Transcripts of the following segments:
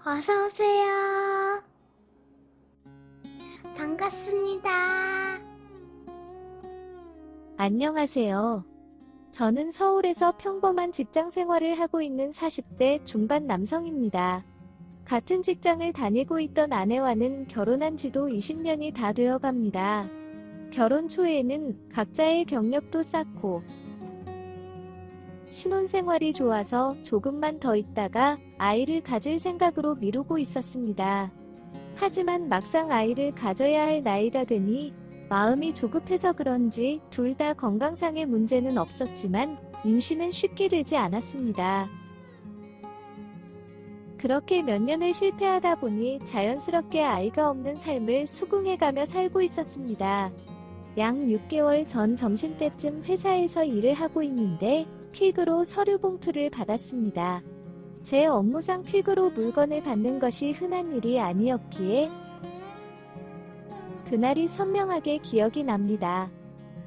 어서오세요. 반갑습니다. 안녕하세요. 저는 서울에서 평범한 직장 생활을 하고 있는 40대 중반 남성입니다. 같은 직장을 다니고 있던 아내와는 결혼한 지도 20년이 다 되어 갑니다. 결혼 초에는 각자의 경력도 쌓고 신혼생활이 좋아서 조금만 더 있다가 아이를 가질 생각으로 미루고 있었습니다. 하지만 막상 아이를 가져야 할 나이가 되니 마음이 조급해서 그런지 둘 다 건강상의 문제는 없었지만 임신은 쉽게 되지 않았습니다. 그렇게 몇 년을 실패하다 보니 자연스럽게 아이가 없는 삶을 수긍해가며 살고 있었습니다. 약 6개월 전 점심때쯤 회사에서 일을 하고 있는데 퀵으로 서류 봉투를 받았습니다. 제 업무상 퀵으로 물건을 받는 것이 흔한 일이 아니었기에 그날이 선명하게 기억이 납니다.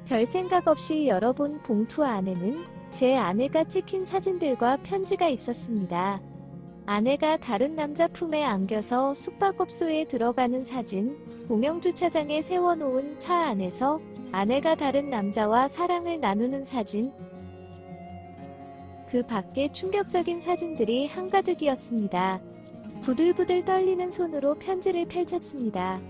별 생각 없이 열어본 봉투 안에는 제 아내가 찍힌 사진들과 편지가 있었습니다. 아내가 다른 남자 품에 안겨서 숙박업소에 들어가는 사진, 공영주차장에 세워놓은 차 안에서 아내가 다른 남자와 사랑을 나누는 사진, 그 밖에 충격적인 사진들이 한가득이었습니다. 부들부들 떨리는 손으로 편지를 펼쳤습니다.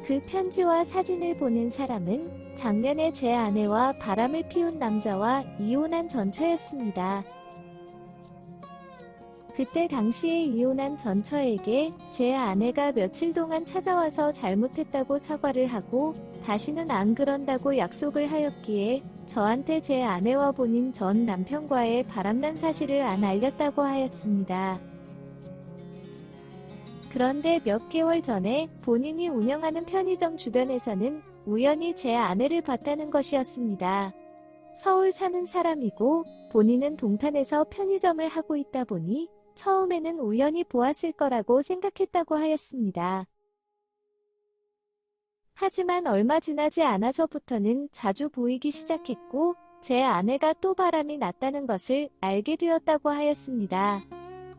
그 편지와 사진을 보낸 사람은 작년에 제 아내와 바람을 피운 남자와 이혼한 전처였습니다. 그때 당시에 이혼한 전처에게 제 아내가 며칠 동안 찾아와서 잘못했다고 사과를 하고 다시는 안 그런다고 약속을 하였기에 저한테 제 아내와 본인 전 남편과의 바람난 사실을 안 알렸다고 하였습니다. 그런데 몇 개월 전에 본인이 운영하는 편의점 주변에서는 우연히 제 아내를 봤다는 것이었습니다. 서울 사는 사람이고 본인은 동탄에서 편의점을 하고 있다 보니 처음에는 우연히 보았을 거라고 생각했다고 하였습니다. 하지만 얼마 지나지 않아서부터는 자주 보이기 시작했고 제 아내가 또 바람이 났다는 것을 알게 되었다고 하였습니다.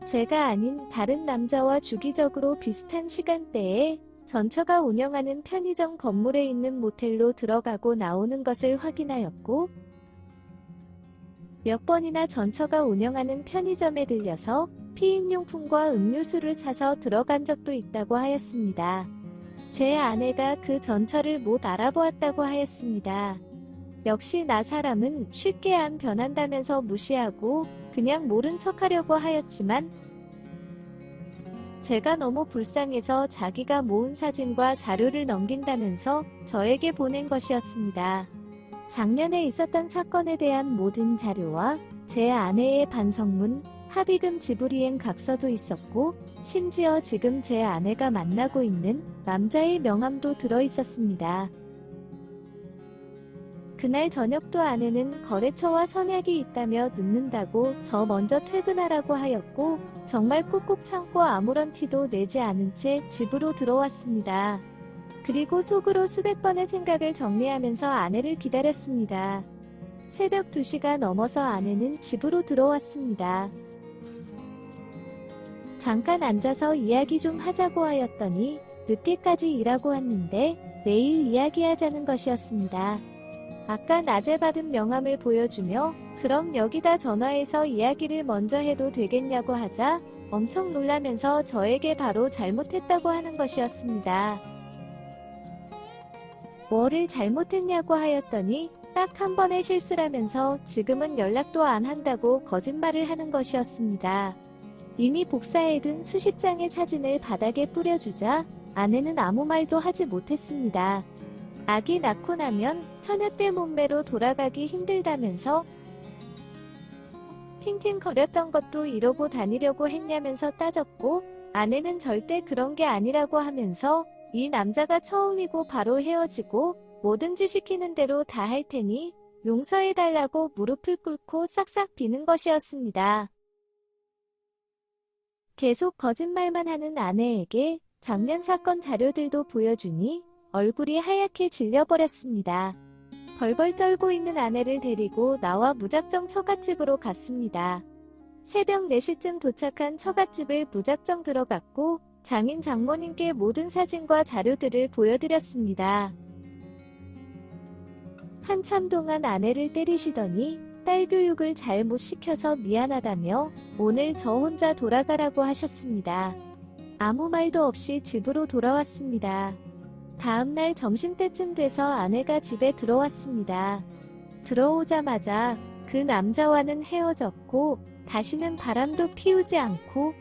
제가 아닌 다른 남자와 주기적으로 비슷한 시간대에 전처가 운영하는 편의점 건물에 있는 모텔로 들어가고 나오는 것을 확인하였고 몇 번이나 전처가 운영하는 편의점에 들려서 피임용품과 음료수를 사서 들어간 적도 있다고 하였습니다. 제 아내가 그 전처를 못 알아보았다고 하였습니다. 역시 나 사람은 쉽게 안 변한다면서 무시하고 그냥 모른 척하려고 하였지만 제가 너무 불쌍해서 자기가 모은 사진과 자료를 넘긴다면서 저에게 보낸 것이었습니다. 작년에 있었던 사건에 대한 모든 자료와 제 아내의 반성문, 합의금 지불이행 각서도 있었고 심지어 지금 제 아내가 만나고 있는 남자의 명함도 들어있었습니다. 그날 저녁도 아내는 거래처와 선약이 있다며 늦는다고 저 먼저 퇴근하라고 하였고 정말 꾹꾹 참고 아무런 티도 내지 않은 채 집으로 들어왔습니다. 그리고 속으로 수백 번의 생각을 정리하면서 아내를 기다렸습니다. 새벽 2시가 넘어서 아내는 집으로 들어왔습니다. 잠깐 앉아서 이야기 좀 하자고 하였더니 늦게까지 일하고 왔는데 내일 이야기하자는 것이었습니다. 아까 낮에 받은 명함을 보여주며 그럼 여기다 전화해서 이야기를 먼저 해도 되겠냐고 하자 엄청 놀라면서 저에게 바로 잘못했다고 하는 것이었습니다. 뭐를 잘못했냐고 하였더니 딱 한 번의 실수라면서 지금은 연락도 안 한다고 거짓말을 하는 것이었습니다. 이미 복사해둔 수십 장의 사진을 바닥에 뿌려주자 아내는 아무 말도 하지 못했습니다. 아기 낳고 나면 처녀때 몸매로 돌아가기 힘들다면서 팅팅거렸던 것도 이러고 다니려고 했냐면서 따졌고 아내는 절대 그런 게 아니라고 하면서 이 남자가 처음이고 바로 헤어지고 뭐든지 시키는 대로 다 할 테니 용서해달라고 무릎을 꿇고 싹싹 비는 것이었습니다. 계속 거짓말만 하는 아내에게 작년 사건 자료들도 보여주니 얼굴이 하얗게 질려버렸습니다. 벌벌 떨고 있는 아내를 데리고 나와 무작정 처갓집으로 갔습니다. 새벽 4시쯤 도착한 처갓집을 무작정 들어갔고 장인 장모님께 모든 사진과 자료들을 보여드렸습니다. 한참 동안 아내를 때리시더니 딸 교육을 잘 못 시켜서 미안하다며 오늘 저 혼자 돌아가라고 하셨습니다. 아무 말도 없이 집으로 돌아왔습니다. 다음날 점심때쯤 돼서 아내가 집에 들어왔습니다. 들어오자마자 그 남자와는 헤어졌고 다시는 바람도 피우지 않고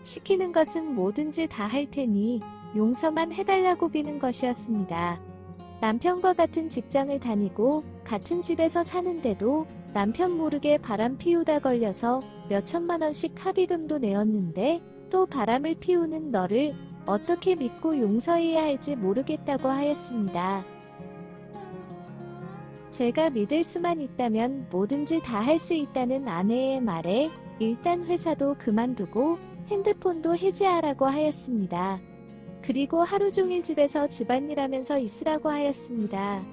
시키는 것은 뭐든지 다 할 테니 용서만 해달라고 비는 것이었습니다. 남편과 같은 직장을 다니고 같은 집에서 사는데도 남편 모르게 바람 피우다 걸려서 몇천만 원씩 합의금도 내었는데 또 바람을 피우는 너를 어떻게 믿고 용서해야 할지 모르겠다고 하였습니다. 제가 믿을 수만 있다면 뭐든지 다 할 수 있다는 아내의 말에 일단 회사도 그만두고 핸드폰도 해지하라고 하였습니다. 그리고 하루 종일 집에서 집안일하면서 있으라고 하였습니다.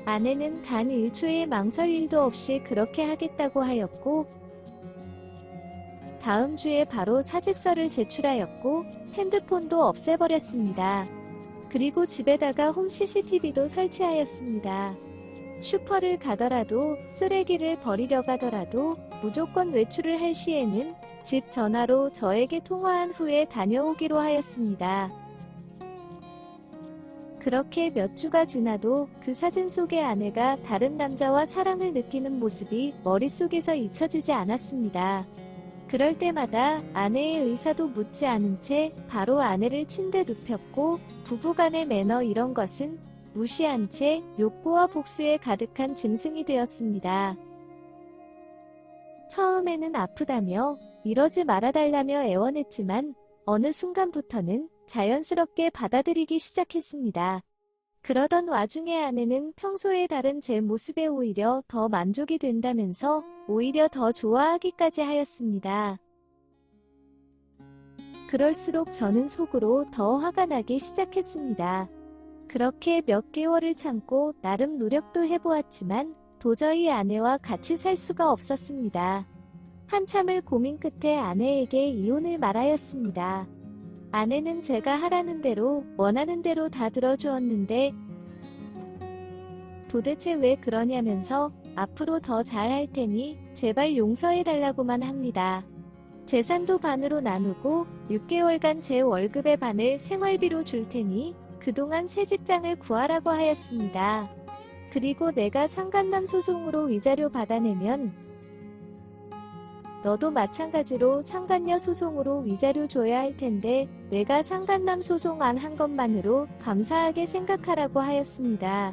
아내는 단 1초의 망설일도 없이 그렇게 하겠다고 하였고 다음 주에 바로 사직서를 제출하였고 핸드폰도 없애버렸습니다. 그리고 집에다가 홈 CCTV도 설치하였습니다. 슈퍼를 가더라도 쓰레기를 버리려 가더라도 무조건 외출을 할 시에는 집 전화로 저에게 통화한 후에 다녀오기로 하였습니다. 그렇게 몇 주가 지나도 그 사진 속의 아내가 다른 남자와 사랑을 느끼는 모습이 머릿속에서 잊혀지지 않았습니다. 그럴 때마다 아내의 의사도 묻지 않은 채 바로 아내를 침대에 눕혔고 부부간의 매너 이런 것은 무시한 채 욕구와 복수에 가득한 짐승이 되었습니다. 처음에는 아프다며 이러지 말아달라며 애원했지만 어느 순간부터는 자연스럽게 받아들이기 시작했습니다. 그러던 와중에 아내는 평소에 다른 제 모습에 오히려 더 만족이 된다면서 오히려 더 좋아하기까지 하였습니다. 그럴수록 저는 속으로 더 화가 나기 시작했습니다. 그렇게 몇 개월을 참고 나름 노력도 해보았지만 도저히 아내와 같이 살 수가 없었습니다. 한참을 고민 끝에 아내에게 이혼을 말하였습니다. 아내는 제가 하라는 대로 원하는 대로 다 들어주었는데 도대체 왜 그러냐면서 앞으로 더 잘할 테니 제발 용서해달라고만 합니다. 재산도 반으로 나누고 6개월간 제 월급의 반을 생활비로 줄 테니 그동안 새 직장을 구하라고 하였습니다. 그리고 내가 상간남 소송으로 위자료 받아내면 너도 마찬가지로 상간녀 소송으로 위자료 줘야 할 텐데 내가 상간남 소송 안 한 것만으로 감사하게 생각하라고 하였습니다.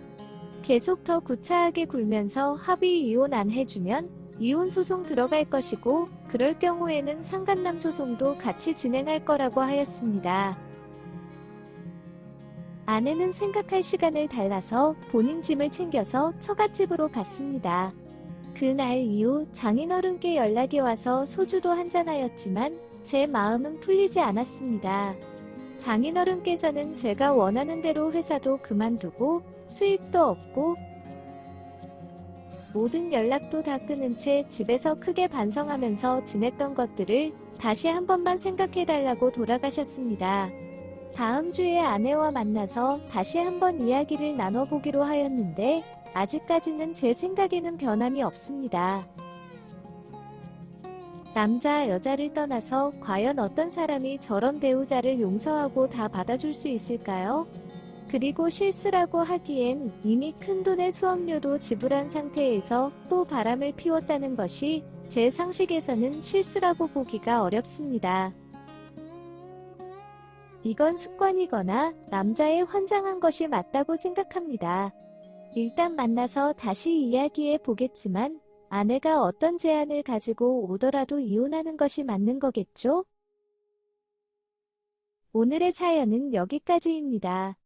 계속 더 구차하게 굴면서 합의 이혼 안 해주면 이혼 소송 들어갈 것이고 그럴 경우에는 상간남 소송도 같이 진행할 거라고 하였습니다. 아내는 생각할 시간을 달라서 본인 짐을 챙겨서 처갓집으로 갔습니다. 그날 이후 장인어른께 연락이 와서 소주도 한잔하였지만 제 마음은 풀리지 않았습니다. 장인어른께서는 제가 원하는 대로 회사도 그만두고 수익도 없고 모든 연락도 다 끊은 채 집에서 크게 반성하면서 지냈던 것들을 다시 한 번만 생각해달라고 돌아가셨습니다. 다음 주에 아내와 만나서 다시 한번 이야기를 나눠보기로 하였는데 아직까지는 제 생각에는 변함이 없습니다. 남자, 여자를 떠나서 과연 어떤 사람이 저런 배우자를 용서하고 다 받아줄 수 있을까요? 그리고 실수라고 하기엔 이미 큰돈의 수업료도 지불한 상태에서 또 바람을 피웠다는 것이 제 상식에서는 실수라고 보기가 어렵습니다. 이건 습관이거나 남자의 환장한 것이 맞다고 생각합니다. 일단 만나서 다시 이야기해 보겠지만 아내가 어떤 제안을 가지고 오더라도 이혼하는 것이 맞는 거겠죠? 오늘의 사연은 여기까지입니다.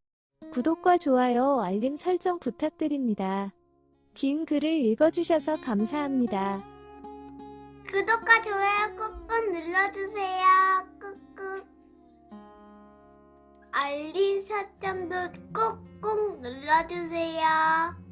구독과 좋아요, 알림 설정 부탁드립니다. 긴 글을 읽어주셔서 감사합니다. 구독과 좋아요 꾹꾹 눌러주세요. 꾹꾹. 알림 설정도 꾹꾹 눌러주세요.